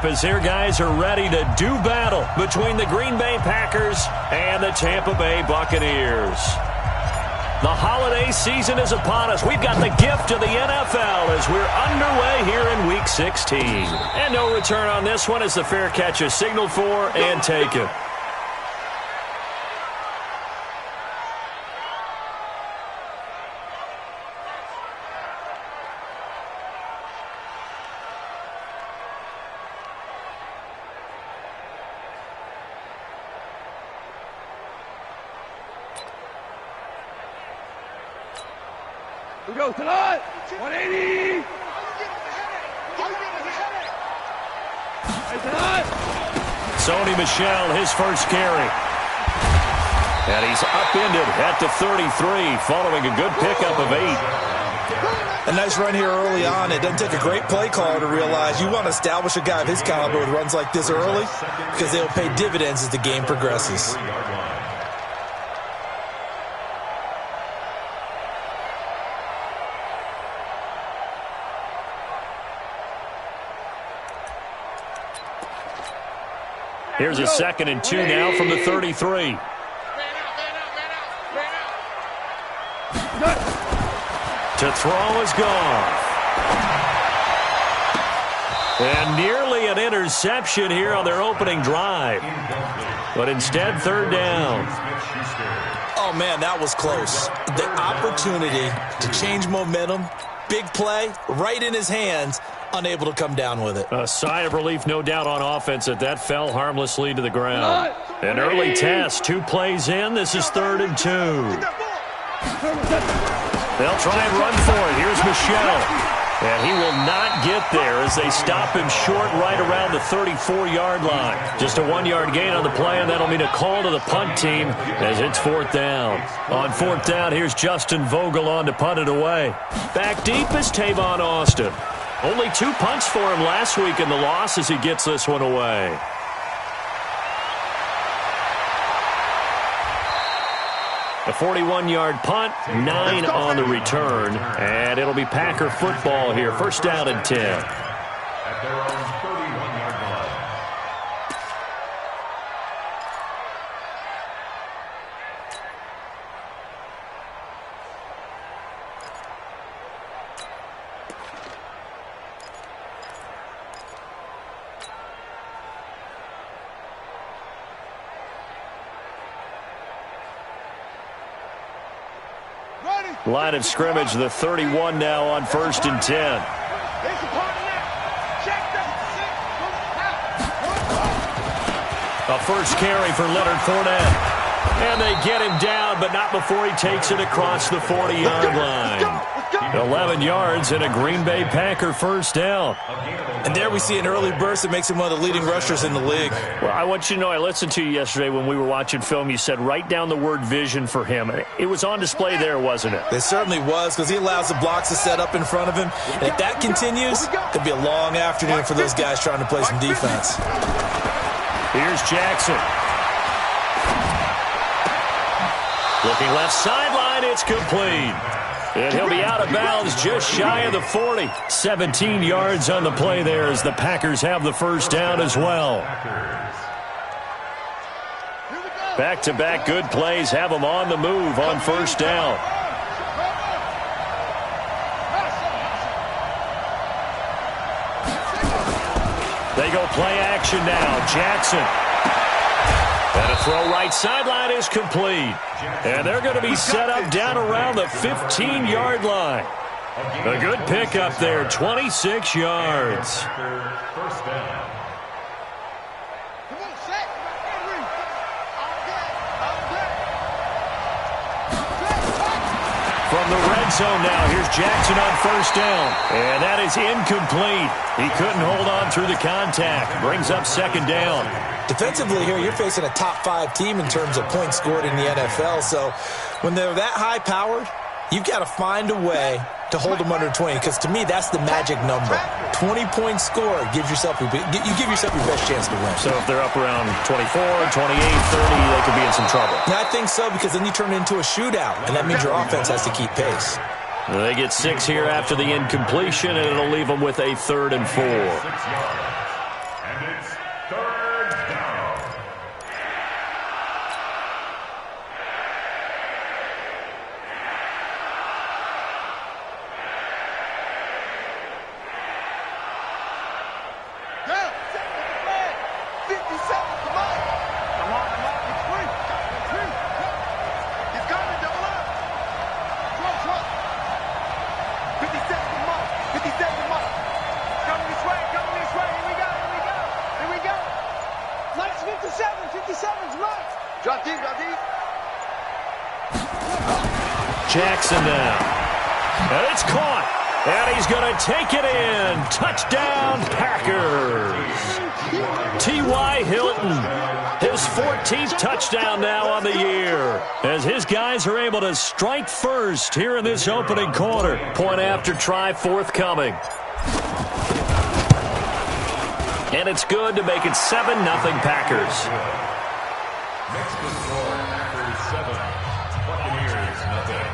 up as their guys are ready to do battle between the Green Bay Packers and the Tampa Bay Buccaneers. The holiday season is upon us. We've got the gift of the NFL as we're underway here in Week 16. And no return on this one as the fair catch is signaled for and taken. We go tonight. 180. Hey, tonight. Sony Michel, his first carry. And he's upended at the 33 following a good pickup of 8. A nice run here early on. It doesn't take a great play caller to realize you want to establish a guy of his caliber with runs like this early because they'll pay dividends as the game progresses. Here's a 2nd and 2 now from the 33. To throw is gone. And nearly an interception here on their opening drive. But instead, 3rd down. Oh, man, that was close. The opportunity to change momentum, big play, right in his hands, unable to come down with it. A sigh of relief, no doubt, on offense that fell harmlessly to the ground. An early test, 2 plays in. This is 3rd and 2. They'll try and run for it. Here's Michel. And he will not get there as they stop him short right around the 34-yard line. Just a 1-yard gain on the play, and that'll mean a call to the punt team as it's 4th down. On 4th down, here's Justin Vogel on to punt it away. Back deep is Tavon Austin. Only 2 punts for him last week in the loss as he gets this one away. A 41-yard punt, 9 on the return, and it'll be Packer football here. 1st down and 10. At their own 31-yard line. Line of scrimmage, the 31 now on 1st and 10. A first carry for Leonard Fournette. And they get him down, but not before he takes it across the 40-yard line. 11 yards and a Green Bay Packer 1st down. And there we see an early burst that makes him one of the leading rushers in the league. Well, I want you to know, I listened to you yesterday when we were watching film. You said write down the word vision for him. It was on display there, wasn't it? It certainly was, because he allows the blocks to set up in front of him. And if that continues, it could be a long afternoon for those guys trying to play some defense. Here's Jackson. Looking left sideline, it's complete. And he'll be out of bounds just shy of the 40. 17 yards on the play there as the Packers have the 1st down as well. Back-to-back good plays have them on the move on 1st down. They go play action now. Jackson. And a throw right sideline is complete. And they're going to be set up down around the 15-yard line. A good pickup there, 26 yards. First down. From the red zone now, here's Jackson on 1st down. And that is incomplete. He couldn't hold on through the contact. Brings up 2nd down. Defensively here, you're facing a top-5 team in terms of points scored in the NFL. So when they're that high-powered, you've got to find a way to hold them under 20, because to me, that's the magic number. 20-point score gives yourself you give yourself your best chance to win. So if they're up around 24, 28, 30, they could be in some trouble. I think so, because then you turn it into a shootout, and that means your offense has to keep pace. They get 6 here after the incompletion, and it'll leave them with a 3rd and 4. Jackson now. And it's caught. And he's going to take it in. Touchdown, Packers. T.Y. Hilton, his 14th touchdown now on the year, as his guys are able to strike first here in this opening quarter. Point after try forthcoming. And it's good to make it 7-0 Packers. Next to score, Packers 7, Buccaneers nothing.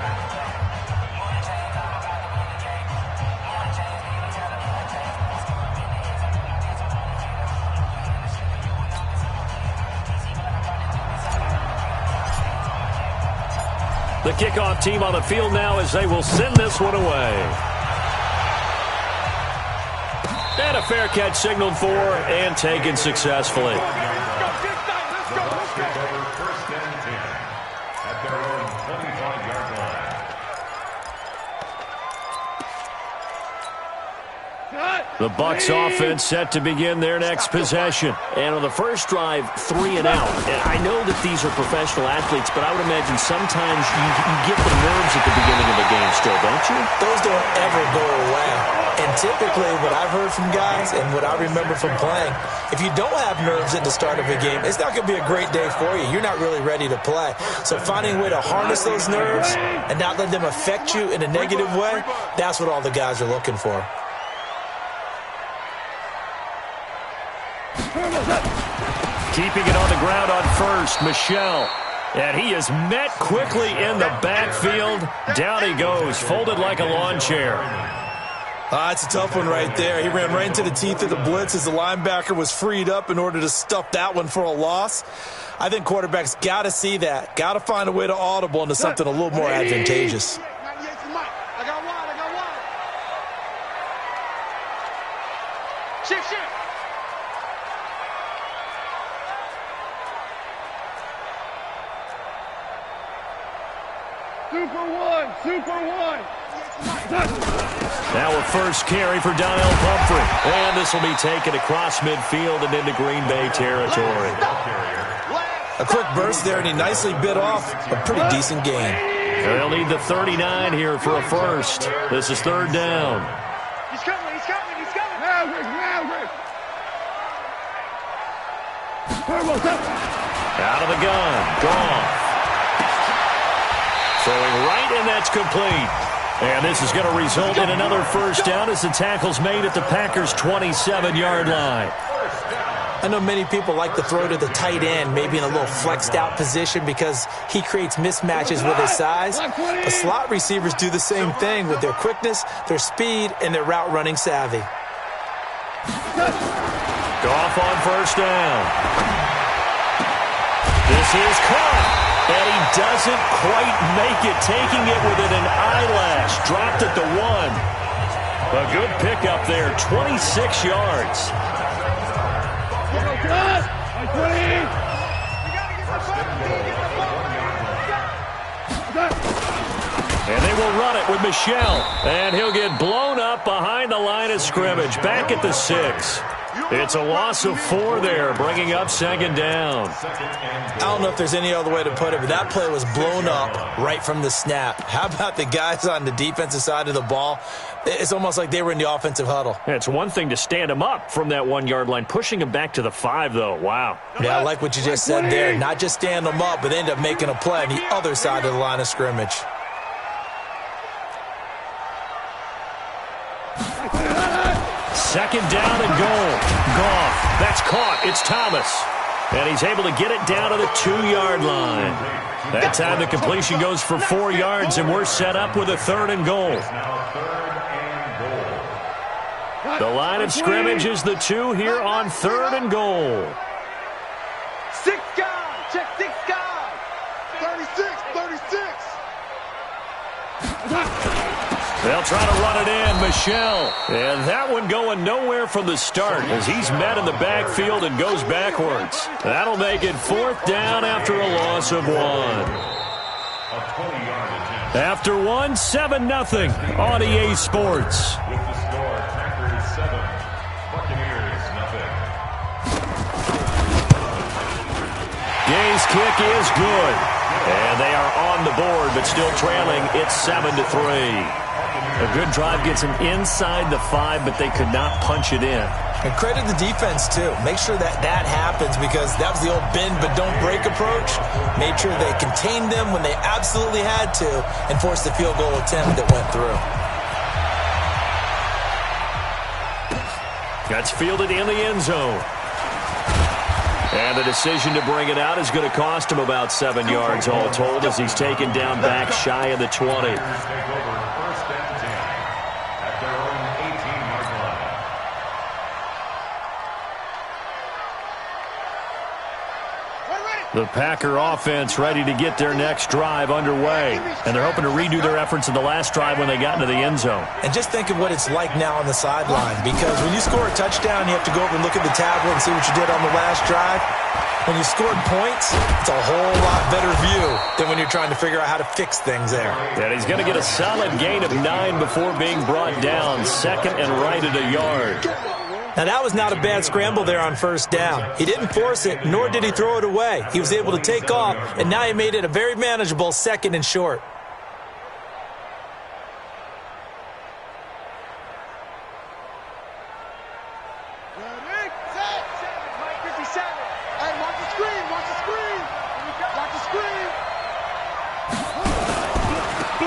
The kickoff team on the field now as they will send this one away. And a fair catch signaled for and taken successfully. The Bucs offense set to begin their next possession. And on the first drive, 3 and out. And I know that these are professional athletes, but I would imagine sometimes you get the nerves at the beginning of a game still, don't you? Those don't ever go away. And typically what I've heard from guys and what I remember from playing, if you don't have nerves at the start of a game, it's not going to be a great day for you. You're not really ready to play. So finding a way to harness those nerves and not let them affect you in a negative way, that's what all the guys are looking for. Keeping it on the ground on first, Michel. And he is met quickly in the backfield. Down he goes, folded like a lawn chair. It's a tough one right there. He ran right into the teeth of the blitz as the linebacker was freed up in order to stuff that one for a loss. I think quarterbacks got to see that. Got to find a way to audible into something a little more advantageous. Shift. Super one. Now a first carry for Donnell Pumphrey. And this will be taken across midfield and into Green Bay territory. A quick burst there, and he nicely bit off a pretty decent gain. They'll need the 39 here for a first. This is third down. He's coming. Maverick. Out of the gun. Goff. Throwing right, and that's complete. And this is going to result in another first down as the tackle's made at the Packers' 27-yard line. I know many people like to throw to the tight end, maybe in a little flexed out position because he creates mismatches with his size. But slot receivers do the same thing with their quickness, their speed, and their route running savvy. Goff on first down. This is caught. And he doesn't quite make it, taking it within an eyelash. Dropped at the 1. A good pickup there, 26 yards. And they will run it with Michel. And he'll get blown up behind the line of scrimmage. Back at the 6. It's a loss of 4 there, bringing up second down. I don't know if there's any other way to put it, but that play was blown up right from the snap. How about the guys on the defensive side of the ball? It's almost like they were in the offensive huddle. It's one thing to stand him up from that 1-yard line. Pushing him back to the 5, though. Wow. Yeah, I like what you just said there. Not just stand them up, but end up making a play on the other side of the line of scrimmage. Second down and goal. Goff. That's caught. It's Thomas. And he's able to get it down to the 2-yard line. That time the completion goes for 4 yards, and we're set up with a 3rd and goal. The line of scrimmage is the 2 here on 3rd and goal. 6 guys. Check 6 guys. 36. They'll try to run it in, Michel. And that one going nowhere from the start as he's met in the backfield and goes backwards. That'll make it 4th down after a loss of 1. After 1, 7-0 on EA Sports. With the score, Packers 7, Buccaneers nothing. Gay's kick is good. And they are on the board, but still trailing. It's 7-3. A good drive gets them inside the 5, but they could not punch it in. And credit the defense, too. Make sure that happens, because that was the old bend but don't break approach. Made sure they contained them when they absolutely had to and forced the field goal attempt that went through. That's fielded in the end zone. And the decision to bring it out is going to cost him about 7 yards all told, as he's taken down back shy of the 20. The Packer offense ready to get their next drive underway. And they're hoping to redo their efforts in the last drive when they got into the end zone. And just think of what it's like now on the sideline, because when you score a touchdown, you have to go over and look at the tablet and see what you did on the last drive. When you scored points, it's a whole lot better view than when you're trying to figure out how to fix things there. And he's going to get a solid gain of 9 before being brought down. Second and right at a yard. Now, that was not a bad scramble there on first down. He didn't force it, nor did he throw it away. He was able to take off, and now he made it a very manageable second and short.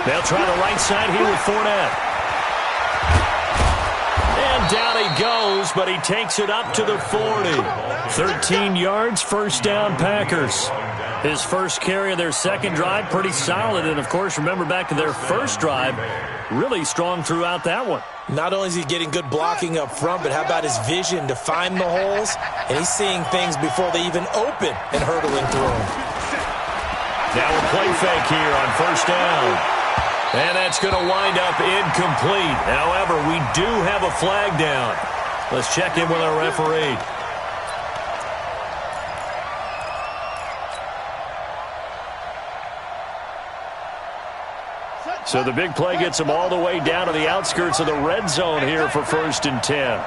They'll try the right side here with Fournette. And down he goes, but he takes it up to the 40. 13 yards, first down, Packers. His first carry of their second drive, pretty solid. And, of course, remember back to their first drive, really strong throughout that one. Not only is he getting good blocking up front, but how about his vision to find the holes? And he's seeing things before they even open and hurtling through them. Now a play fake here on first down. And that's going to wind up incomplete. However, we do have a flag down. Let's check in with our referee. So the big play gets them all the way down to the outskirts of the red zone here for 1st and 10.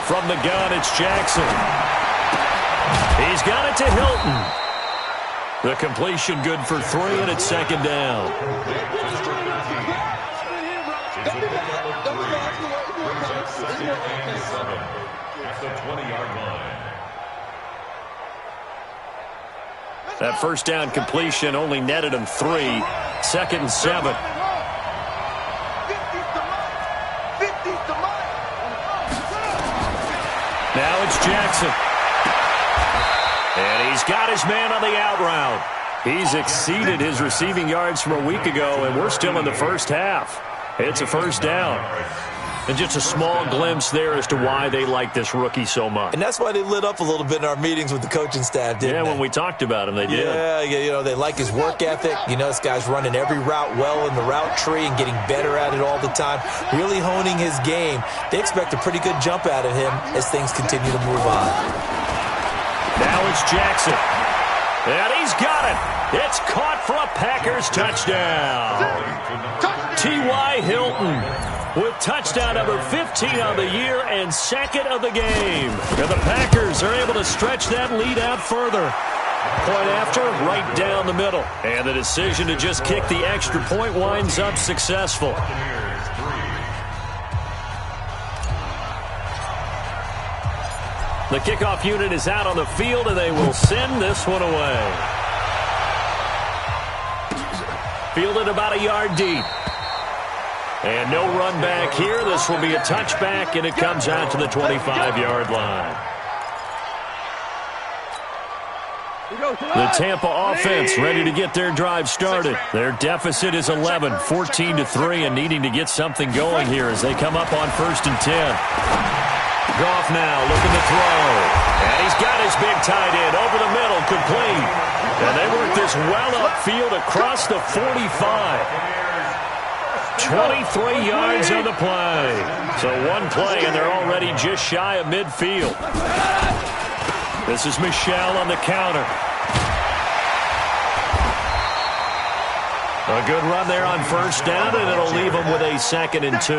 From the gun, it's Jackson. He's got it to Hilton. The completion good for 3, and it's second down. That first down completion only netted him 3. 2nd and 7. Now it's Jackson. And he's got his man on the out route. He's exceeded his receiving yards from a week ago, and we're still in the first half. It's a first down. And just a small glimpse there as to why they like this rookie so much. And that's why they lit up a little bit in our meetings with the coaching staff, didn't they? Yeah, when we talked about him, they did. Yeah, you know, they like his work ethic. You know, this guy's running every route well in the route tree and getting better at it all the time, really honing his game. They expect a pretty good jump out of him as things continue to move on. Now it's Jackson. And he's got it. It's caught for a Packers touchdown. T.Y. Hilton with touchdown number 15 on the year and 2nd of the game. And the Packers are able to stretch that lead out further. Point after, right down the middle. And the decision to just kick the extra point winds up successful. The kickoff unit is out on the field, and they will send this one away. Fielded about a yard deep. And no run back here. This will be a touchback, and it comes out to the 25-yard line. The Tampa offense ready to get their drive started. Their deficit is 11, 14-3, and needing to get something going here as they come up on 1st and 10. Goff now looking to throw. And he's got his big tight end over the middle, complete. And they work this well upfield across the 45. 23 yards on the play. So one play, and they're already just shy of midfield. This is Michel on the counter. A good run there on first down, and it'll leave them with a 2nd and 2.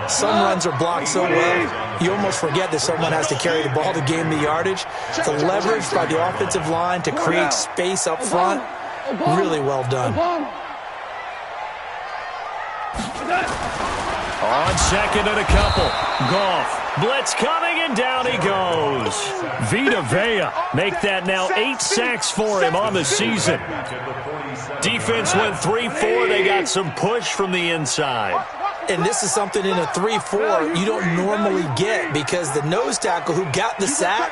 Some runs are blocked so well, you almost forget that someone has to carry the ball to gain the yardage. The leverage by the offensive line to create space up front, really well done. On 2nd and a couple. Goff. Blitz coming, and down he goes. Vita Vea make that now 8 sacks for him on the season. Defense went 3-4. They got some push from the inside. And this is something in a 3-4 you don't normally get, because the nose tackle who got the sack,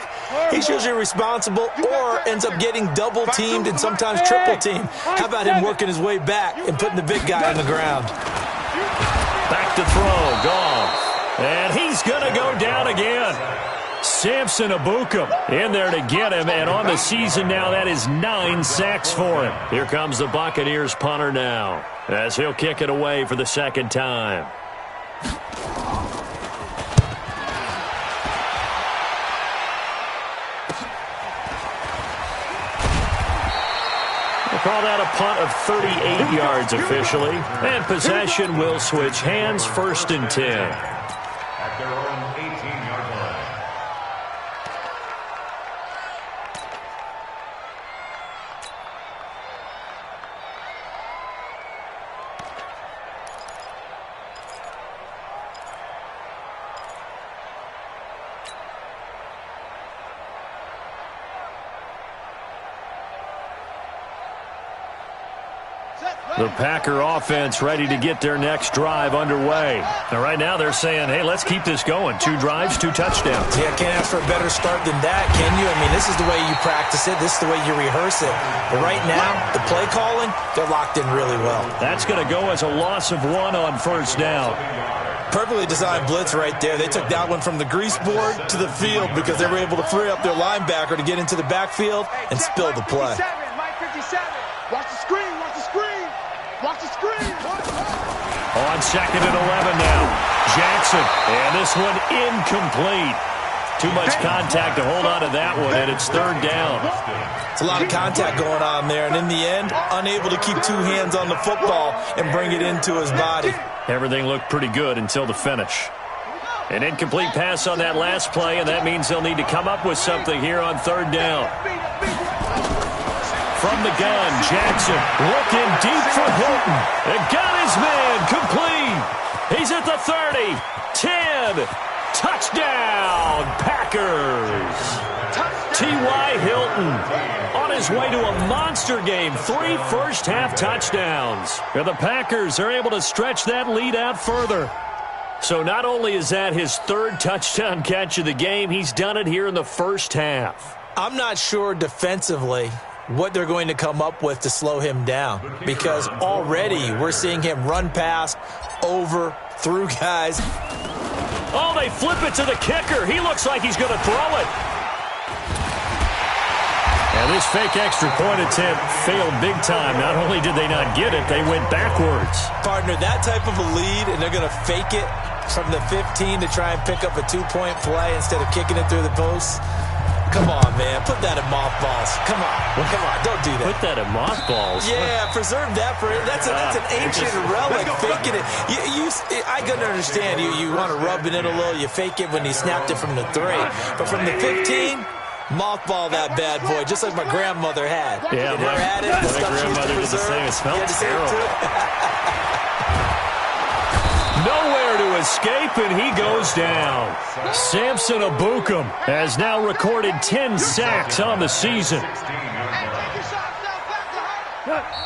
he's usually responsible or ends up getting double-teamed and sometimes triple-teamed. How about him working his way back and putting the big guy on the ground? Back to throw, Goff. And he's going to go down again. Samson Ebukam in there to get him, and on the season now, that is 9 sacks for him. Here comes the Buccaneers punter now, as he'll kick it away for the 2nd time. We'll call that a punt of 38 yards officially, and possession will switch hands, 1st and 10. At their own 18-yard line. The Packer offense ready to get their next drive underway. Now, right now they're saying, hey, let's keep this going. 2 drives, 2 touchdowns. Yeah, can't ask for a better start than that, can you? I mean, this is the way you practice it. This is the way you rehearse it. But right now, the play calling, they're locked in really well. That's going to go as a loss of 1 on first down. Perfectly designed blitz right there. They took that one from the grease board to the field because they were able to free up their linebacker to get into the backfield and spill the play. Mike 57. Watch the screen. Watch the screen. Watch the screen. On 2nd and 11 now. Jackson. And this one incomplete. Too much contact to hold on to that one, and it's 3rd down. It's a lot of contact going on there, and in the end, unable to keep 2 hands on the football and bring it into his body. Everything looked pretty good until the finish. An incomplete pass on that last play, and that means they'll need to come up with something here on 3rd down. From the gun, Jackson looking deep for Hilton. And got his man complete. He's at the 30, 10, touchdown, Packers. T.Y. Hilton on his way to a monster game, 3 first-half touchdowns. And the Packers are able to stretch that lead out further. So not only is that his 3rd touchdown catch of the game, he's done it here in the first half. I'm not sure defensively what they're going to come up with to slow him down, because already we're seeing him run past, over, through guys. Oh, they flip it to the kicker. He looks like he's going to throw it. And this fake extra point attempt failed big time. Not only did they not get it, they went backwards. Partner, that type of a lead, and they're going to fake it from the 15 to try and pick up a 2-point play instead of kicking it through the posts. Come on, man. Put that in mothballs. Come on. Don't do that. Put that in mothballs? Yeah, preserve that for it. That's an ancient relic, faking it. I can understand. You want to rub it in a little. You fake it when you snapped it from the 3. But from the 15, mothball that bad boy, just like my grandmother had. Yeah, you never had it? The stuff she used to preserve. Did the same. It smelled terrible. Nowhere to escape, and he goes down. Samson Ebukam has now recorded 10 sacks on the season.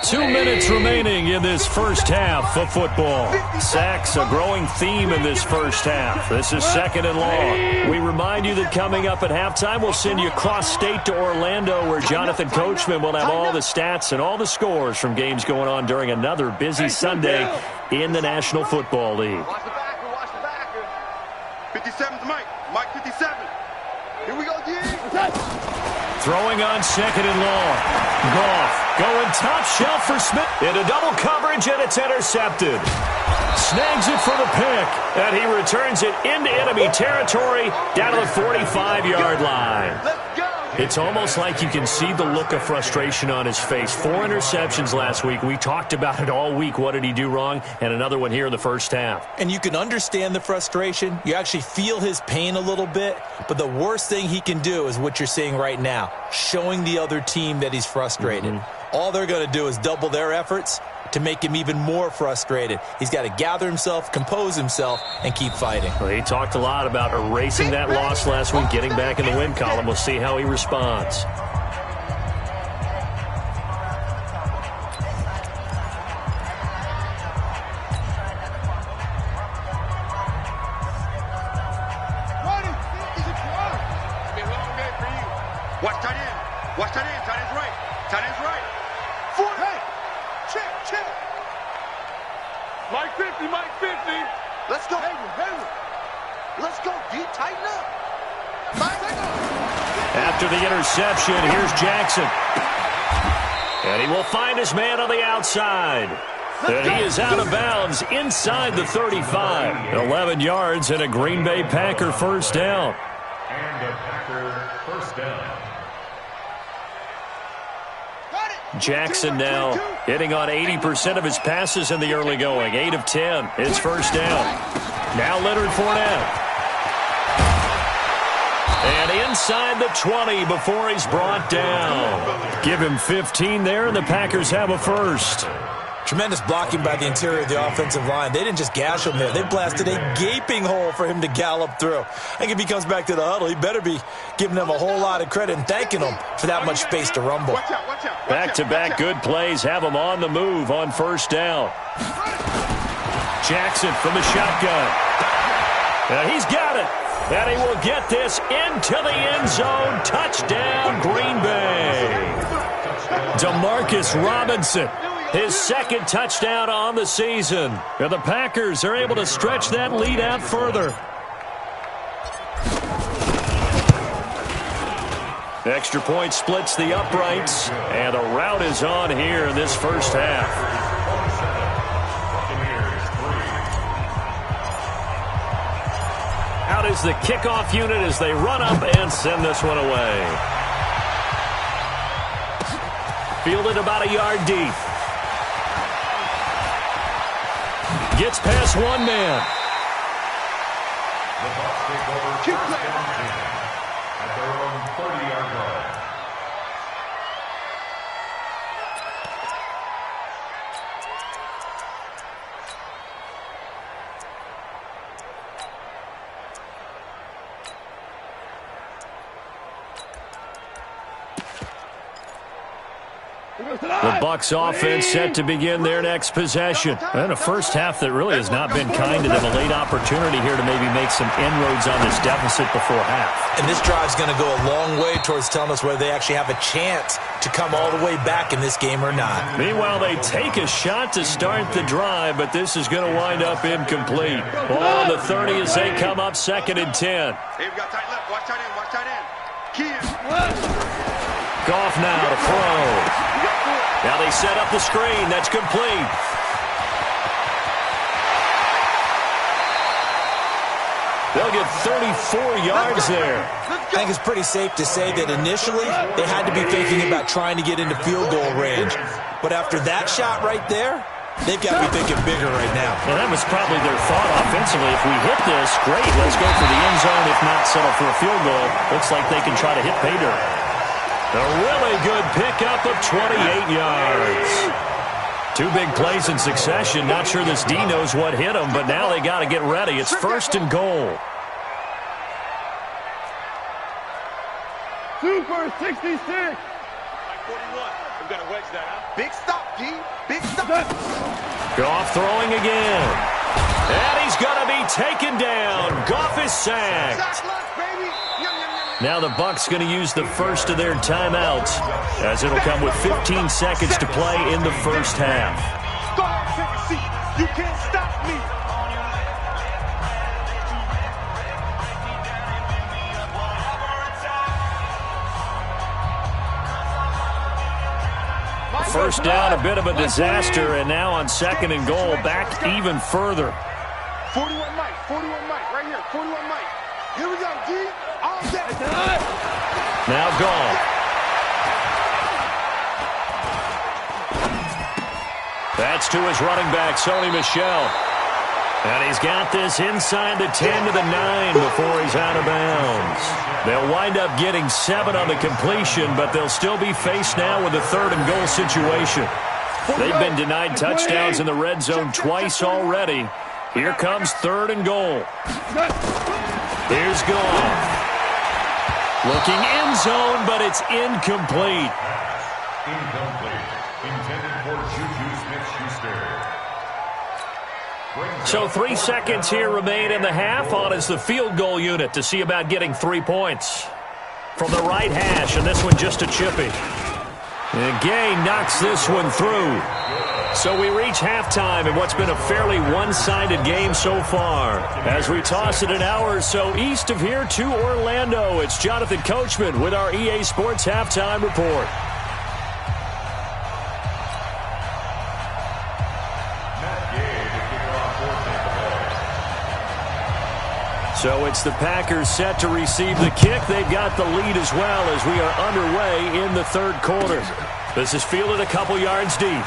2 minutes remaining in this first half of football. Sacks, a growing theme in this first half. This is 2nd and long. We remind you that coming up at halftime, we'll send you cross-state to Orlando, where Jonathan Coachman will have all the stats and all the scores from games going on during another busy Sunday in the National Football League. Watch the backer. Watch the backer. 57's Mike. Mike 57. Here we go, D. Throwing on 2nd and long. Goff going top shelf for Smith. Into double coverage, and it's intercepted. Snags it for the pick, and he returns it into enemy territory down to the 45-yard line. Let's go. It's almost like you can see the look of frustration on his face. 4 interceptions last week. We talked about it all week. What did he do wrong? And another one here in the first half. And you can understand the frustration. You actually feel his pain a little bit. But the worst thing he can do is what you're seeing right now, showing the other team that he's frustrated. All they're going to do is double their efforts to make him even more frustrated. He's got to gather himself, compose himself, and keep fighting. Well, he talked a lot about erasing that loss last week, getting back in the win column. We'll see how he responds. Watch tight end. Watch tight end. Tight end's right. Tight end's right. 4. Hey. Check. Mike 50. Let's go. Hayward. Let's go. D, tighten up. After the interception, here's Jackson. And he will find his man on the outside. And he is out of bounds inside the 35. 11 yards and a Green Bay Packer first down. And a Packer first down. Jackson now hitting on 80% of his passes in the early going. 8 of 10. It's first down. Now Leonard Fournette. And inside the 20 before he's brought down. Give him 15 there, and the Packers have a first. Tremendous blocking by the interior of the offensive line. They didn't just gash him there. They blasted a gaping hole for him to gallop through. I think if he comes back to the huddle, he better be giving them a whole lot of credit and thanking them for that much space to rumble. Back-to-back good plays have him on the move on first down. Jackson from the shotgun. Now he's got it. And he will get this into the end zone. Touchdown, Green Bay. Demarcus Robinson. His second touchdown on the season. And the Packers are able to stretch that lead out further. Extra point splits the uprights. And the route is on here in this first half. Out is the kickoff unit as they run up and send this one away. Fielded about a yard deep. Gets past one man. The Bucs take over first down 10 at their own 30-yard line. The Bucs offense set to begin their next possession. And a first half that really has not been kind to them. A late opportunity here to maybe make some inroads on this deficit before half. And this drive's going to go a long way towards telling us whether they actually have a chance to come all the way back in this game or not. Meanwhile, they take a shot to start the drive, but this is going to wind up incomplete. Ball on the 30 as they come up 2nd and 10. Hey, we got tight left. Watch tight end. Watch tight end. Key. Goff now to throw. Now they set up the screen. That's complete. They'll get 34 yards there. I think it's pretty safe to say that initially they had to be thinking about trying to get into field goal range. But after that shot right there, they've got to be thinking bigger right now. Well, that was probably their thought offensively. If we hit this, great. Let's go for the end zone. If not, settle for a field goal. Looks like they can try to hit pay dirt. A really good pickup of 28 yards. 2 big plays in succession. Not sure this D knows what hit him, but now they got to get ready. It's 1st and goal. 2 for 66. 41. We've got to wedge that out. Big stop, G. Big stop. Goff throwing again. And he's going to be taken down. Goff is sacked. Now the Bucs going to use the first of their timeouts, as it'll come with 15 seconds to play in the first half. You can't stop me. First down, a bit of a disaster, and now on 2nd and goal, back even further. 41 Mike, right here, 41 Mike. Here we go, G. All day. Now Goff. That's to his running back, Sony Michel. And he's got this inside the 10 to the 9 before he's out of bounds. They'll wind up getting 7 on the completion, but they'll still be faced now with a 3rd and goal situation. They've been denied touchdowns in the red zone twice already. Here comes 3rd and goal. Here's Goff. Looking end zone, but it's incomplete. Incomplete. Intended for Juju Smith-Schuster. So 3 seconds here remain in the half. On is the field goal unit to see about getting 3 points. From the right hash, and this one just a chippy. And Gay knocks this one through. So we reach halftime in what's been a fairly one-sided game so far. As we toss it an hour or so east of here to Orlando, it's Jonathan Coachman with our EA Sports Halftime Report. So it's the Packers set to receive the kick. They've got the lead as well as we are underway in the 3rd quarter. This is fielded a couple yards deep.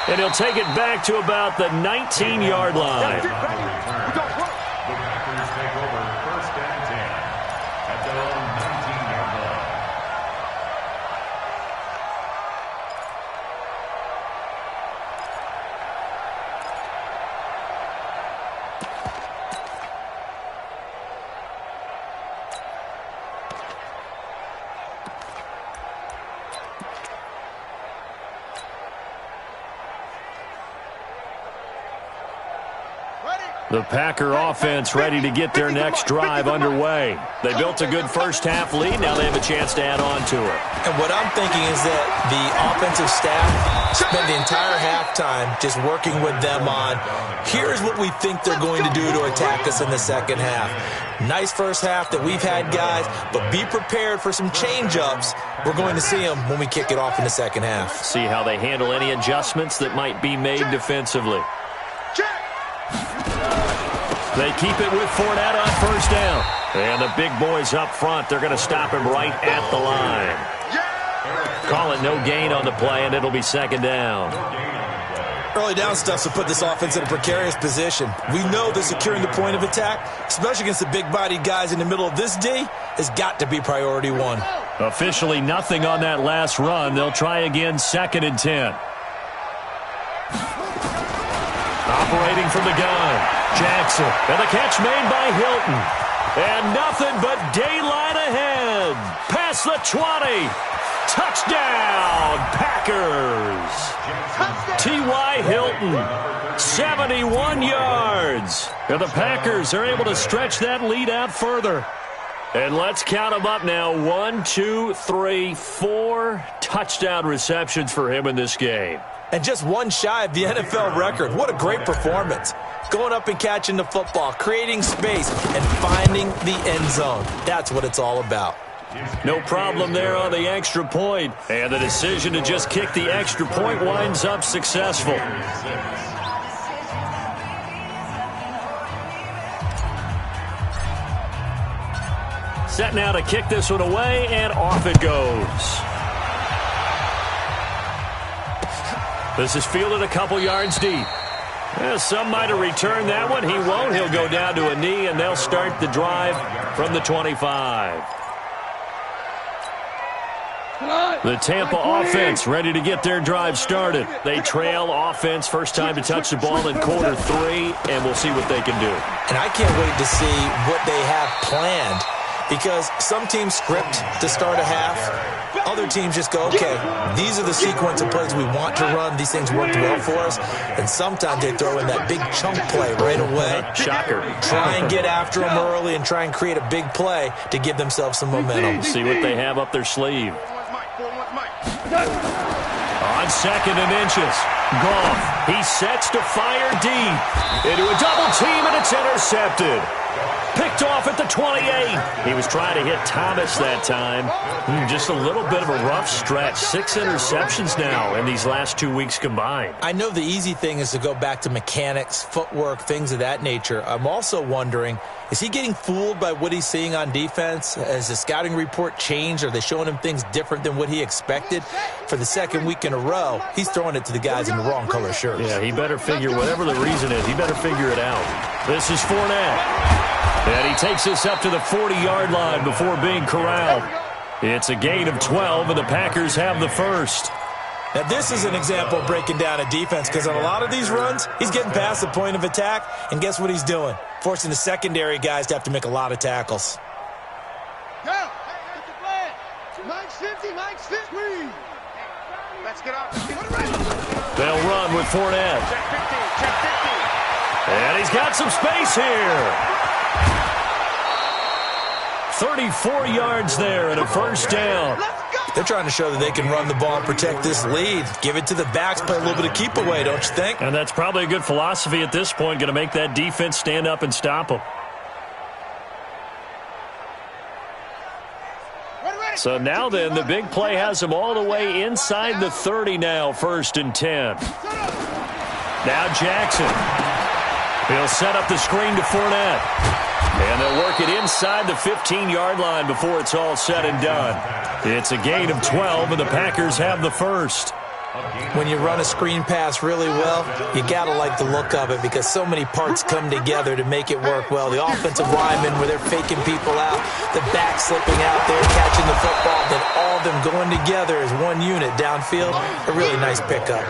And he'll take it back to about the 19-yard line. The Packers take over 1st and 10 at their own 19-yard line. The Packer offense ready to get their next drive underway. They built a good first-half lead. Now they have a chance to add on to it. And what I'm thinking is that the offensive staff spent the entire halftime just working with them on, here's what we think they're going to do to attack us in the second half. Nice first half that we've had, guys, but be prepared for some change-ups. We're going to see them when we kick it off in the second half. See how they handle any adjustments that might be made defensively. They keep it with Fournette on 1st down. And the big boys up front, they're going to stop him right at the line. Call it no gain on the play, and it'll be 2nd down. Early down stuff to put this offense in a precarious position. We know that securing the point of attack, especially against the big-bodied guys in the middle of this D, has got to be priority 1. Officially nothing on that last run. They'll try again 2nd and 10. Operating from the gun, Jackson, and the catch made by Hilton. And nothing but daylight ahead. Past the 20. Touchdown, Packers. T.Y. Hilton, 71 yards. And the Packers are able to stretch that lead out further. And let's count them up now. 1, 2, 3, 4 touchdown receptions for him in this game. And just one shy of the NFL record. What a great performance. Going up and catching the football, creating space, and finding the end zone. That's what it's all about. No problem there on the extra point. And the decision to just kick the extra point winds up successful. Set now to kick this one away, and off it goes. This is fielded a couple yards deep. Some might have returned that one. He won't. He'll go down to a knee, and they'll start the drive from the 25. The Tampa offense ready to get their drive started. They trail offense, first time to touch the ball in quarter 3, and we'll see what they can do. And I can't wait to see what they have planned, because some teams script to start a half. Other teams just go, okay, these are the sequence of plays we want to run. These things worked well for us. And sometimes they throw in that big chunk play right away. Shocker. Try and get after them early and try and create a big play to give themselves some momentum. See what they have up their sleeve. On 2nd and inches. Goff, he sets to fire deep. Into a double team, and it's intercepted. Picked off at the 28. He was trying to hit Thomas that time. Just a little bit of a rough stretch. 6 interceptions now in these last 2 weeks combined. I know the easy thing is to go back to mechanics, footwork, things of that nature. I'm also wondering, is he getting fooled by what he's seeing on defense? Has the scouting report changed? Are they showing him things different than what he expected? For the second week in a row, he's throwing it to the guys in the wrong color shirts. Yeah, he better figure, whatever the reason is, he better figure it out. This is Fournette. And he takes this up to the 40-yard line before being corralled. It's a gain of 12, and the Packers have the first. Now, this is an example of breaking down a defense, because on a lot of these runs, he's getting past the point of attack, and guess what he's doing? Forcing the secondary guys to have to make a lot of tackles. Go! Get the flag! Mike's 50, Mike's 50! Let's get out. They'll run with Fournette. Check 50, check 50. And he's got some space here. 34 yards there and a first down. They're trying to show that they can run the ball and protect this lead. Give it to the backs, play a little bit of keep away, don't you think? And that's probably a good philosophy at this point, going to make that defense stand up and stop them. So now then, the big play has them all the way inside the 30 now, 1st and 10. Now Jackson. He'll set up the screen to Fournette. And they'll work it inside the 15-yard line before it's all said and done. It's a gain of 12, and the Packers have the first. When you run a screen pass really well, you got to like the look of it because so many parts come together to make it work well. The offensive linemen, where they're faking people out, the back slipping out there, catching the football, then all of them going together as one unit downfield. A really nice pickup.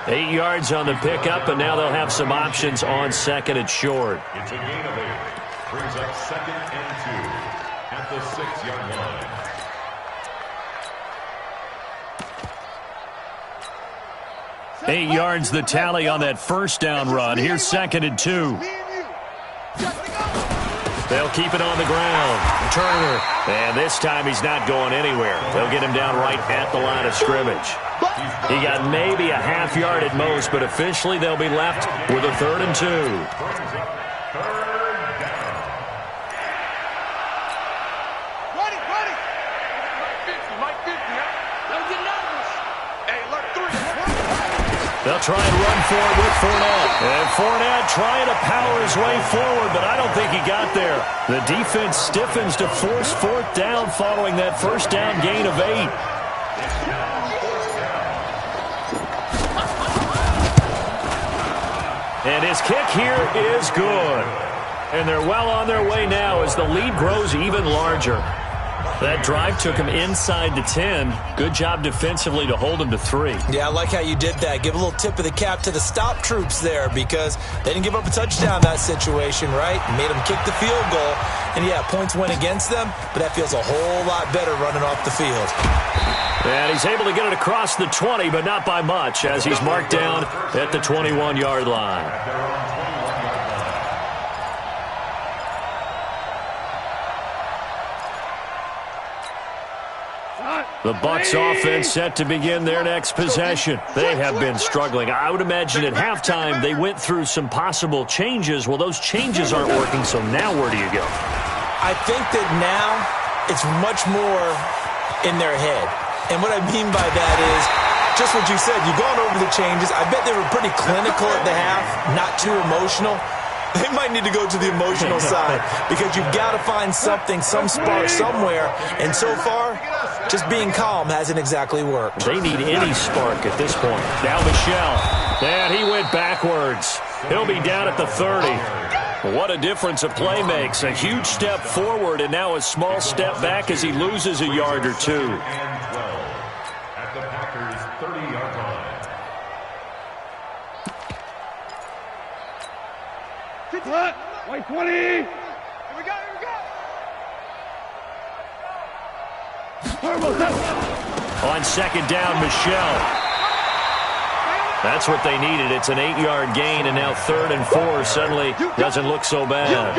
8 yards on the pickup, and now they'll have some options on 2nd and short. It's a gain of 8. Brings up 2nd and 2 at the 6-yard line. Eight yards the tally on that first down run. Here's 2nd and 2. They'll keep it on the ground. Turner. And this time he's not going anywhere. They'll get him down right at the line of scrimmage. He got maybe a half yard at most, but officially they'll be left with a 3rd and 2. They'll try and run for it with Fournette. And Fournette trying to power his way forward, but I don't think he got there. The defense stiffens to force 4th down following that first down gain of 8. And his kick here is good. And they're well on their way now as the lead grows even larger. That drive took him inside the 10. Good job defensively to hold him to 3. Yeah, I like how you did that. Give a little tip of the cap to the stop troops there because they didn't give up a touchdown in that situation, right? Made them kick the field goal. And, yeah, points went against them, but that feels a whole lot better running off the field. And he's able to get it across the 20, but not by much as he's marked down at the 21-yard line. The Bucs offense set to begin their next possession. They have been struggling. I would imagine at halftime they went through some possible changes. Well, those changes aren't working, so now where do you go? I think that now it's much more in their head. And what I mean by that is just what you said. You've gone over the changes. I bet they were pretty clinical at the half, not too emotional. They might need to go to the emotional side because you've got to find something, some spark somewhere. And so far, just being calm hasn't exactly worked. They need any spark at this point. Now Michel. And he went backwards. He'll be down at the 30. What a difference a play makes. A huge step forward and now a small step back as he loses a yard or 2. At the Packers' 30-yard line. White 20. Here we go, On 2nd down, Michel. That's what they needed. It's an 8-yard gain, and now 3rd and 4 suddenly doesn't look so bad.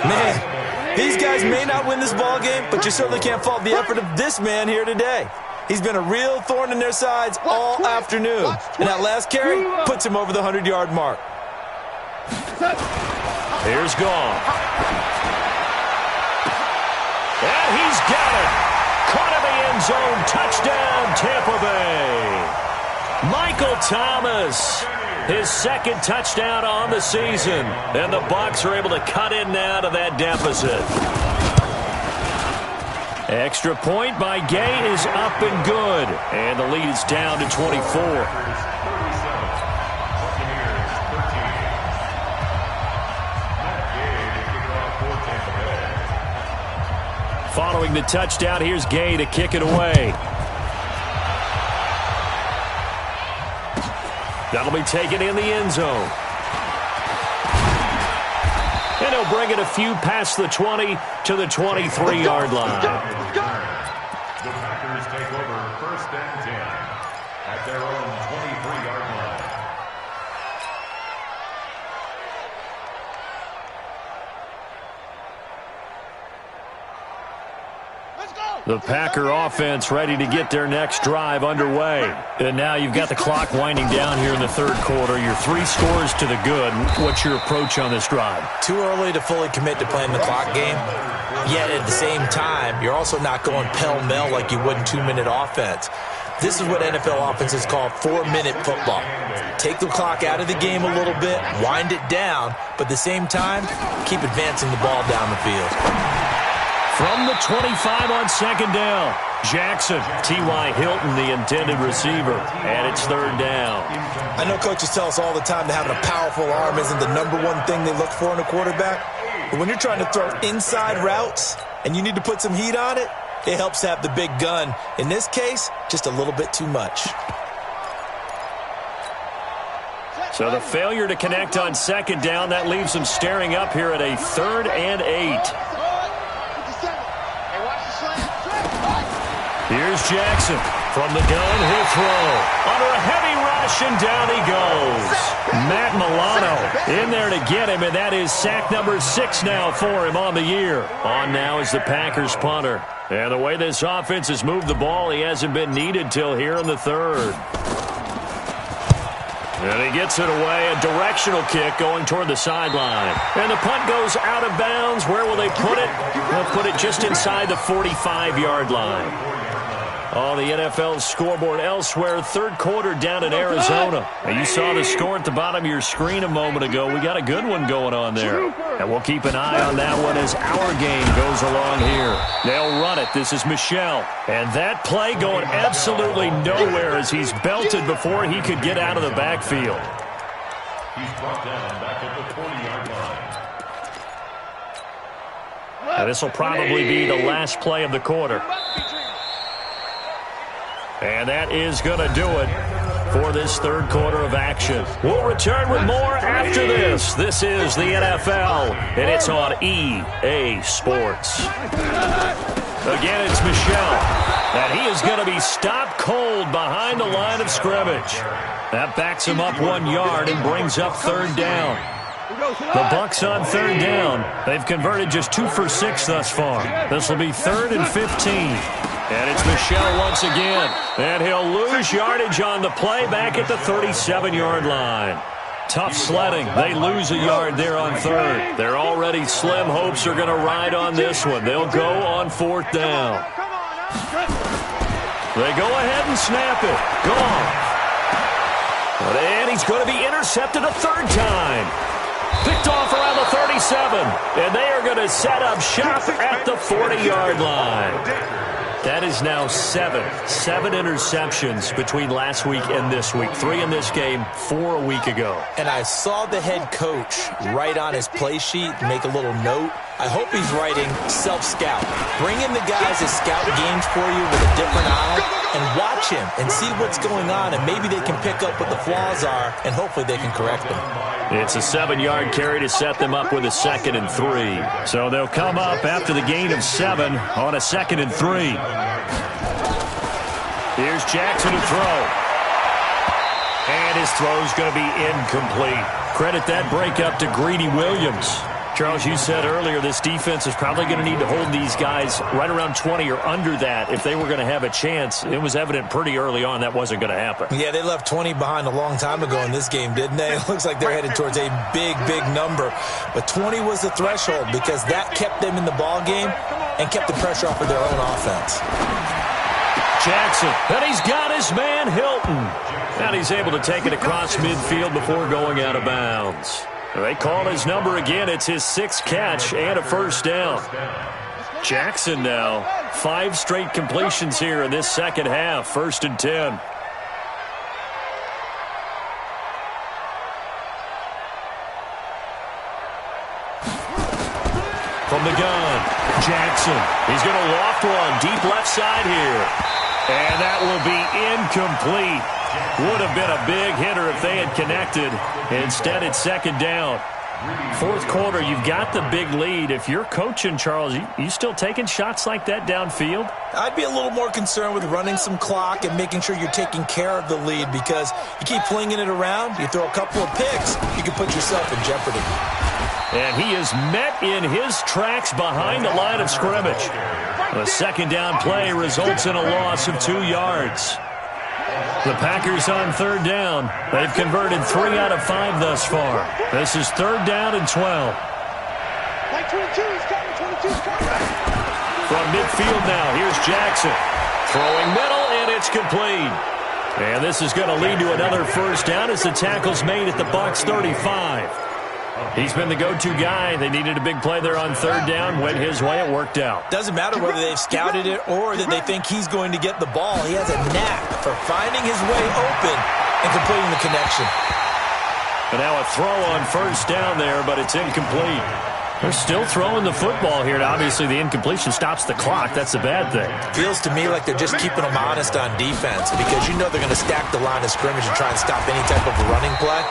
Man, these guys may not win this ball game, but you certainly can't fault the effort of this man here today. He's been a real thorn in their sides all afternoon. And that last carry puts him over the 100-yard mark. Here's Gone. And he's got it. Caught in the end zone. Touchdown, Tampa Bay. Michael Thomas. His second touchdown on the season. And the Bucs are able to cut in now to that deficit. Extra point by Gay is up and good. And the lead is down to 24. Following the touchdown, here's Gay to kick it away. That'll be taken in the end zone. And he'll bring it a few past the 20 to the 23-yard line. The Packers take over first and 10 at their own 23-yard line. The Packer offense ready to get their next drive underway. And now you've got the clock winding down here in the third quarter. You're 3 scores to the good. What's your approach on this drive? Too early to fully commit to playing the clock game. Yet at the same time, you're also not going pell-mell like you would in 2-minute offense. This is what NFL offenses call 4-minute football. Take the clock out of the game a little bit, wind it down, but at the same time, keep advancing the ball down the field. From the 25 on second down, Jackson, T.Y. Hilton, the intended receiver, and it's third down. I know coaches tell us all the time that having a powerful arm isn't the #1 thing they look for in a quarterback. But when you're trying to throw inside routes and you need to put some heat on it, it helps to have the big gun. In this case, just a little bit too much. So the failure to connect on second down, that leaves them staring up here at a 3rd and 8. Here's Jackson. From the gun, he'll throw. Under a heavy rush, and down he goes. Matt Milano in there to get him, and that is sack number 6 now for him on the year. On now is the Packers punter. And the way this offense has moved the ball, he hasn't been needed till here in the third. And he gets it away, a directional kick going toward the sideline. And the punt goes out of bounds. Where will they put it? They'll put it just inside the 45-yard line. Oh, the NFL scoreboard elsewhere. Third quarter down in Arizona. And you saw the score at the bottom of your screen a moment ago. We got a good one going on there. And we'll keep an eye on that one as our game goes along here. They'll run it. This is Michel. And that play going absolutely nowhere as he's belted before he could get out of the backfield. He's brought down back at the 40-yard line. And this will probably be the last play of the quarter. And that is going to do it for this third quarter of action. We'll return with more after this. This is the NFL, and it's on EA Sports. Again, it's Michel. And he is going to be stopped cold behind the line of scrimmage. That backs him up 1 yard and brings up third down. The Bucs on third down. They've converted just 2 for 6 thus far. This will be 3rd and 15. And it's Michel once again. And he'll lose yardage on the play back at the 37-yard line. Tough sledding. They lose a yard there on third. Their already slim hopes are going to ride on this one. They'll go on 4th down. They go ahead and snap it. Gone. And he's going to be intercepted a 3rd time. Picked off around the 37. And they are going to set up shop at the 40-yard line. That is now 7 interceptions between last week and this week. 3 in this game, 4 a week ago. And I saw the head coach write on his play sheet, make a little note. I hope he's writing self-scout. Bring in the guys that scout games for you with a different eye and watch him and see what's going on, and maybe they can pick up what the flaws are, and hopefully they can correct them. It's a 7-yard carry to set them up with a 2nd and 3. So they'll come up after the gain of 7 on a 2nd and 3. Here's Jackson to throw. And his throw's going to be incomplete. Credit that breakup to Greedy Williams. Charles, you said earlier this defense is probably going to need to hold these guys right around 20 or under that if they were going to have a chance. It was evident pretty early on that wasn't going to happen. Yeah, they left 20 behind a long time ago in this game, didn't they? It looks like they're headed towards a big, big number. But 20 was the threshold because that kept them in the ball game and kept the pressure off of their own offense. Jackson, and he's got his man Hilton. And he's able to take it across midfield before going out of bounds. They call his number again. It's his 6th catch and a first down. Jackson now, 5 straight completions here in this second half. 1st and 10. From the gun, Jackson. He's going to loft one deep left side here. And that will be incomplete. Would have been a big hitter if they had connected. Instead, it's 2nd down. 4th quarter, you've got the big lead. If you're coaching, Charles, you still taking shots like that downfield? I'd be a little more concerned with running some clock and making sure you're taking care of the lead because you keep flinging it around, you throw a couple of picks, you can put yourself in jeopardy. And he is met in his tracks behind the line of scrimmage. The 2nd down play results in a loss of 2 yards. The Packers on 3rd down. They've converted 3 out of 5 thus far. This is 3rd down and 12. From midfield now, here's Jackson. Throwing middle, and it's complete. And this is going to lead to another first down as the tackle's made at the Bucs 35. He's been the go-to guy. They needed a big play there on 3rd down. Went his way. It worked out. Doesn't matter whether they've scouted it or that they think he's going to get the ball. He has a knack for finding his way open and completing the connection. And now a throw on 1st down there, but it's incomplete. They're still throwing the football here. Obviously, the incompletion stops the clock. That's a bad thing. Feels to me like they're just keeping them honest on defense because you know they're going to stack the line of scrimmage and try and stop any type of a running play.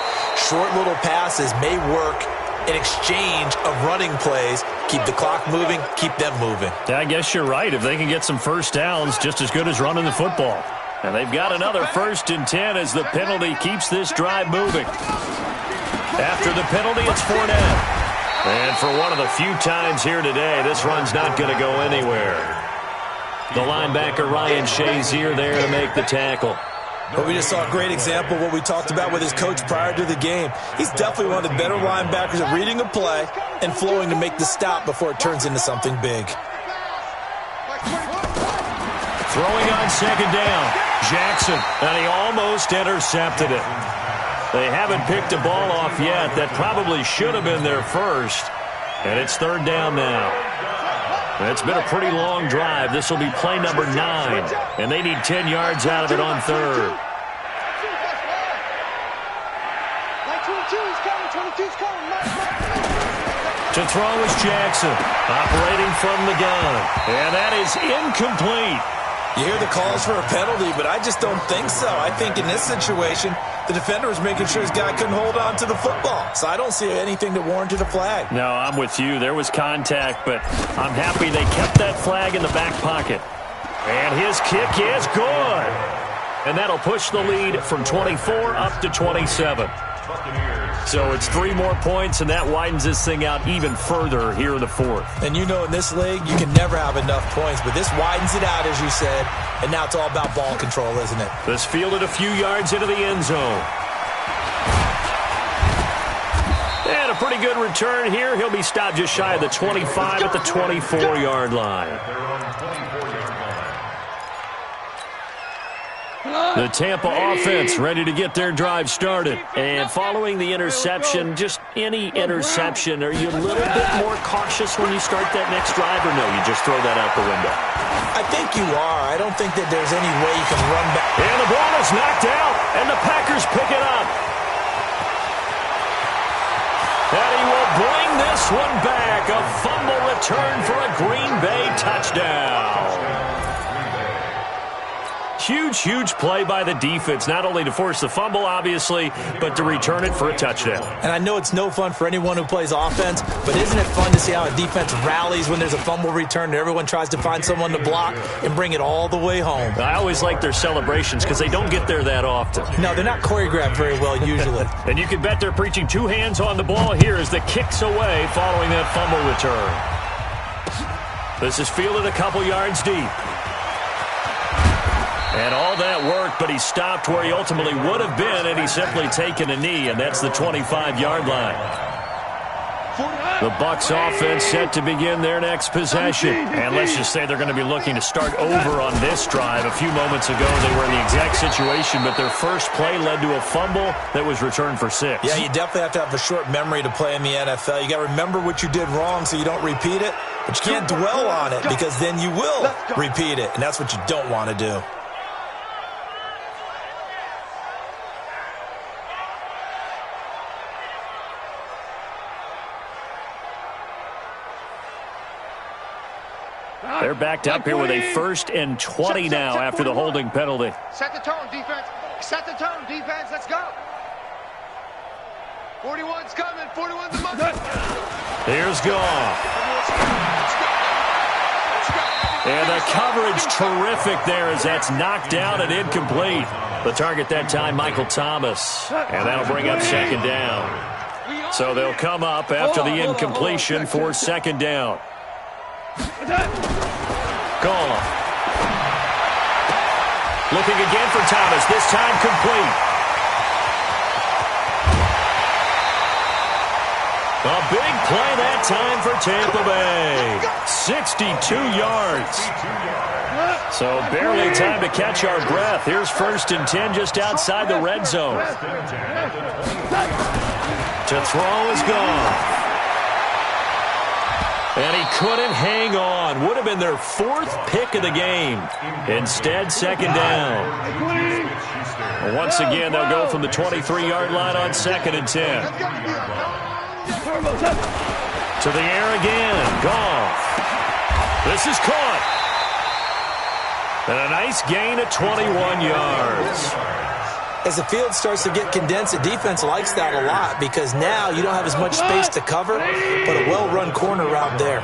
Short little passes may work in exchange of running plays. Keep the clock moving, keep them moving. Yeah, I guess you're right. If they can get some first downs, just as good as running the football. And they've got another 1st and 10 as the penalty keeps this drive moving. After the penalty, it's Fournette. And for one of the few times here today, this run's not going to go anywhere. The linebacker, Ryan Shazier, there to make the tackle. But we just saw a great example of what we talked about with his coach prior to the game. He's definitely one of the better linebackers at reading a play and flowing to make the stop before it turns into something big. Throwing on 2nd down, Jackson, and he almost intercepted it. They haven't picked a ball off yet. That probably should have been their first. And it's 3rd down now. It's been a pretty long drive. This will be play number 9. And they need 10 yards out of it on 3rd. To throw is Jackson, operating from the gun. And that is incomplete. You hear the calls for a penalty, but I just don't think so. I think in this situation, the defender was making sure his guy couldn't hold on to the football. So I don't see anything that warranted a flag. No, I'm with you. There was contact, but I'm happy they kept that flag in the back pocket. And his kick is good. And that'll push the lead from 24 up to 27. So it's 3 more points, and that widens this thing out even further here in the 4th. And you know in this league, you can never have enough points, but this widens it out, as you said, and now it's all about ball control, isn't it? This fielded a few yards into the end zone. And a pretty good return here. He'll be stopped just shy of the 25 at the 24-yard line. The Tampa offense ready to get their drive started. And following the interception, just any interception, are you a little bit more cautious when you start that next drive, or no, you just throw that out the window? I think you are. I don't think that there's any way you can run back. And the ball is knocked out, and the Packers pick it up. And he will bring this one back. A fumble return for a Green Bay touchdown. Huge play by the defense, not only to force the fumble, obviously, but to return it for a touchdown. And I know it's no fun for anyone who plays offense, but isn't it fun to see how a defense rallies when there's a fumble return and everyone tries to find someone to block and bring it all the way home? I always like their celebrations because they don't get there that often. No, they're not choreographed very well usually. And you can bet they're preaching two hands on the ball here as the kick's away following that fumble return. This is fielded a couple yards deep. And all that worked, but he stopped where he ultimately would have been, and he's simply taken a knee, and that's the 25-yard line. The Bucs offense set to begin their next possession. And let's just say they're going to be looking to start over on this drive. A few moments ago, they were in the exact situation, but their first play led to a fumble that was returned for 6. Yeah, you definitely have to have a short memory to play in the NFL. You got to remember what you did wrong so you don't repeat it, but you can't dwell on it because then you will repeat it, and that's what you don't want to do. They're backed up here with a 1st and 20 now after the holding penalty. Set the tone, defense. Set the tone, defense. Let's go. 41's coming. 41's a muscle. Here's Goff. And the coverage terrific there as that's knocked down and incomplete. The target that time, Michael Thomas. And that'll bring up 2nd down. So they'll come up after the incompletion for 2nd down. Goff. Looking again for Thomas, this time complete. A big play that time for Tampa Bay. 62 yards. So barely time to catch our breath. Here's 1st and 10 just outside the red zone. To throw is Goff. And he couldn't hang on. Would have been their 4th pick of the game. Instead, 2nd down. Once again, they'll go from the 23-yard line on 2nd and 10. To the air again. Goff. This is caught. And a nice gain of 21 yards. As the field starts to get condensed, the defense likes that a lot because now you don't have as much space to cover, but a well-run corner route there.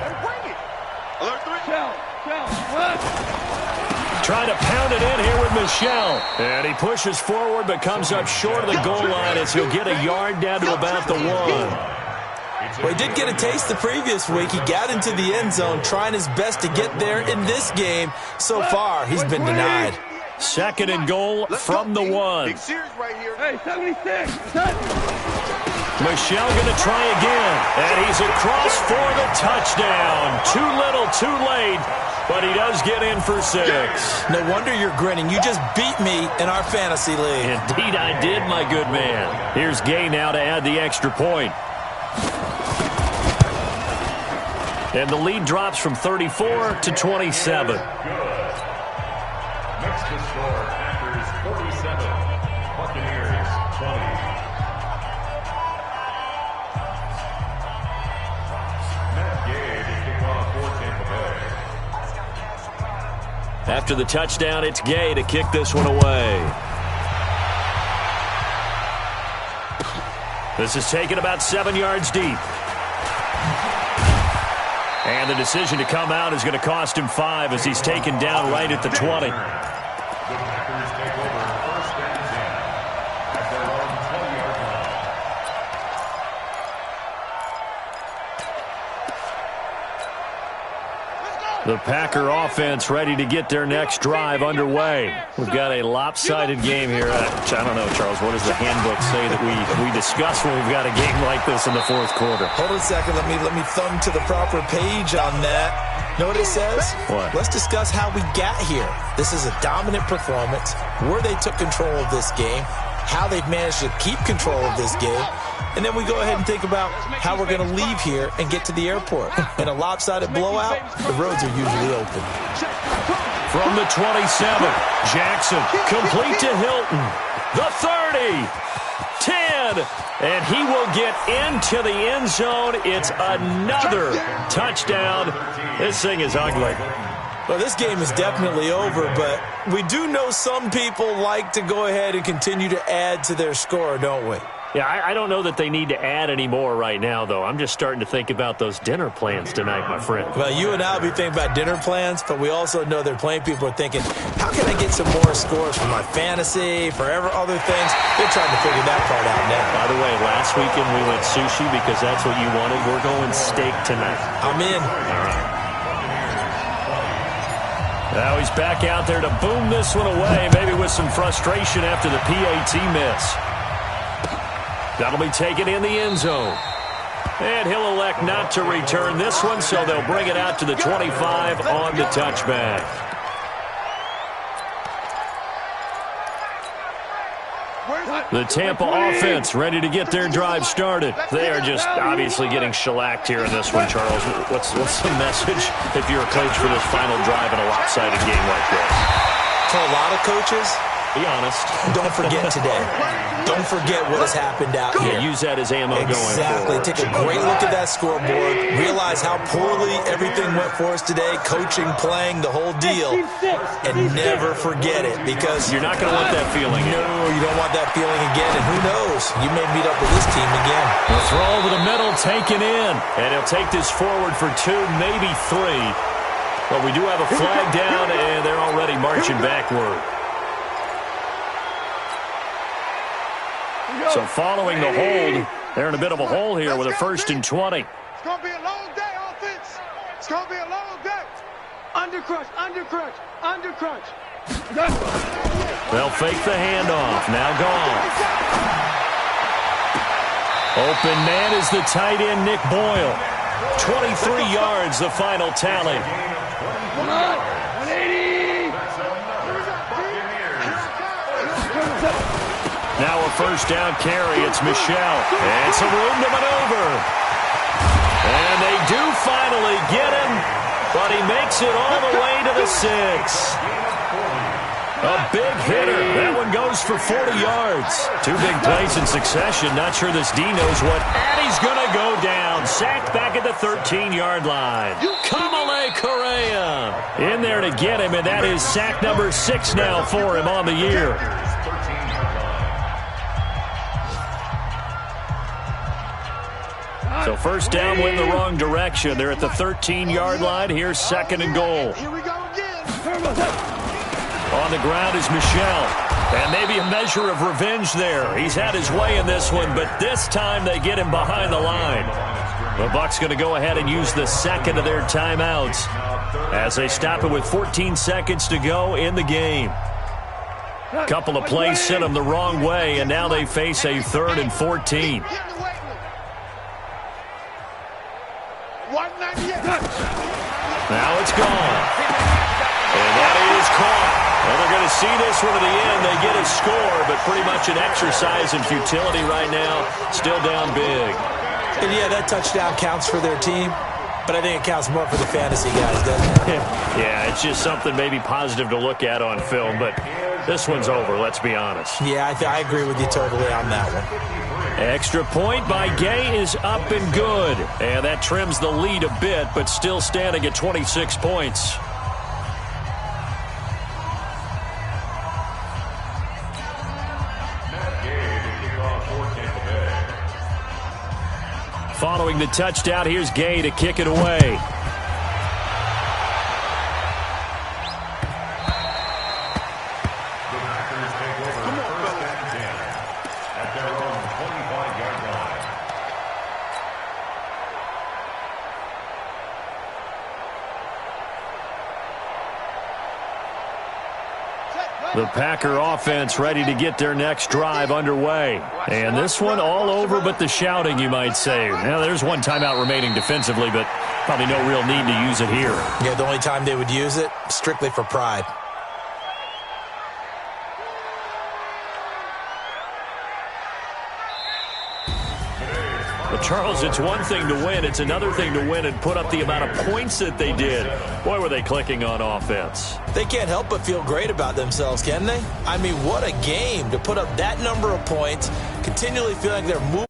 Trying to pound it in here with Michel. And he pushes forward but comes up short of the goal line as he'll get a yard down to about the 1. Well, he did get a taste the previous week. He got into the end zone trying his best to get there in this game. So far, he's been denied. 2nd and goal from the 1. Hey, 76. Michel going to try again. And he's across for the touchdown. Too little, too late. But he does get in for 6. No wonder you're grinning. You just beat me in our fantasy league. Indeed I did, my good man. Here's Gay now to add the extra point. And the lead drops from 34 to 27. Next to score, Packers 47, Buccaneers 20. Matt Gay to kick off for Tampa Bay. After the touchdown, it's Gay to kick this one away. This is taken about 7 yards deep. And the decision to come out is going to cost him 5 as he's taken down right at the 20. The Packers take over 1st and 10 at their own 20-yard line. The Packer offense ready to get their next drive underway. We've got a lopsided game here. I don't know, Charles, what does the handbook say that we discuss when we've got a game like this in the 4th quarter? Hold on a second. Let me thumb to the proper page on that. Know what it says? What? Let's discuss how we got here. This is a dominant performance, where they took control of this game, how they've managed to keep control of this game, and then we go ahead and think about how we're going to leave here and get to the airport. In a lopsided blowout, the roads are usually open. From the 27, Jackson, complete to Hilton. The 30, 10, and he will get into the end zone. It's another touchdown. This thing is ugly. Well, this game is definitely over, but we do know some people like to go ahead and continue to add to their score, don't we? Yeah, I don't know that they need to add any more right now, though. I'm just starting to think about those dinner plans tonight, my friend. Well, you and I will be thinking about dinner plans, but we also know they're playing people are thinking, how can I get some more scores for my fantasy, for other things? They're trying to figure that part out now. By the way, last weekend we went sushi because that's what you wanted. We're going steak tonight. I'm in. All right. Now he's back out there to boom this one away, maybe with some frustration after the PAT miss. That'll be taken in the end zone. And he'll elect not to return this one, so they'll bring it out to the 25 on the touchback. The Tampa offense ready to get their drive started. They are just obviously getting shellacked here in this one, Charles. What's the message if you're a coach for this final drive in a lopsided game like this? For a lot of coaches, be honest. Don't forget today. Don't forget what has happened out here. Use that as ammo going forward. Exactly. Take a great look at that scoreboard. Realize how poorly everything went for us today. Coaching, playing, the whole deal. And never forget it because you're not going to want that feeling. No, you don't want that feeling again. And who knows? You may meet up with this team again. The throw over the middle taken in. And he'll take this forward for 2, maybe 3. But we do have a flag down, and they're already marching backward. So following the hold, they're in a bit of a hole here with a 1st and 20. It's going to be a long day, offense. It's going to be a long day. Undercrunch, undercrunch, undercrunch. They'll fake the handoff. Now gone. Open man is the tight end, Nick Boyle. 23 yards, the final tally. 180. Now a 1st down carry. It's Michelle. And some room to maneuver. And they do finally get him, but he makes it all the way to the 6. A big hitter. That one goes for 40 yards. 2 big plays in succession. Not sure this D knows what. And he's going to go down. Sacked back at the 13-yard line. Kamale Correa in there to get him, and that is sack number 6 now for him on the year. So 1st down went in the wrong direction. They're at the 13-yard line. Here's 2nd and goal. Here we go again. On the ground is Michelle. And maybe a measure of revenge there. He's had his way in this one, but this time they get him behind the line. The Bucs going to go ahead and use the 2nd of their timeouts as they stop it with 14 seconds to go in the game. A couple of plays sent them the wrong way, and now they face a 3rd and 14. Now it's gone. And that is caught. And they're going to see this one to the end. They get a score, but pretty much an exercise in futility right now. Still down big. And yeah, that touchdown counts for their team, but I think it counts more for the fantasy guys, doesn't it? Yeah, it's just something maybe positive to look at on film, but this one's over, let's be honest. Yeah, I agree with you totally on that one. Extra point by Gay is up and good. And that trims the lead a bit, but still standing at 26 points. Following the touchdown, here's Gay to kick it away. The Packer offense ready to get their next drive underway. And this one all over but the shouting, you might say. Now, there's one timeout remaining defensively, but probably no real need to use it here. Yeah, the only time they would use it, strictly for pride. Well, Charles, it's one thing to win. It's another thing to win and put up the amount of points that they did. Boy, were they clicking on offense. They can't help but feel great about themselves, can they? I mean, what a game to put up that number of points, continually feel like they're moving.